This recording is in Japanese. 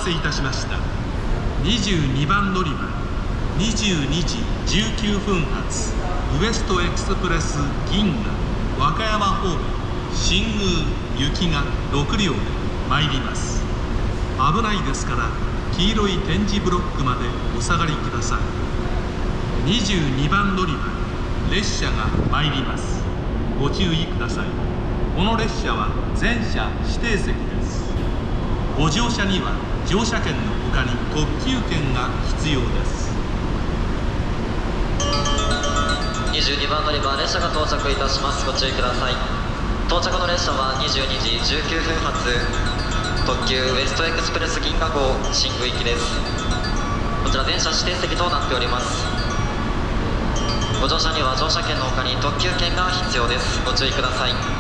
せいたしました。22番乗り場、22時19分発ウエストエクスプレス銀河和歌山方面新宮行きが6両で参ります。危ないですから黄色い点字ブロックまでお下がりください。22番乗り場、列車が参ります。ご注意ください。この列車は全車指定席です。ご乗車には乗車券のほかに特急券が必要です。22番乗り場、列車が到着いたします。ご注意ください。到着の列車は22時19分発特急ウエストエクスプレス銀河号新宮行きです。こちら全車指定席となっております。ご乗車には乗車券のほかに特急券が必要です。ご注意ください。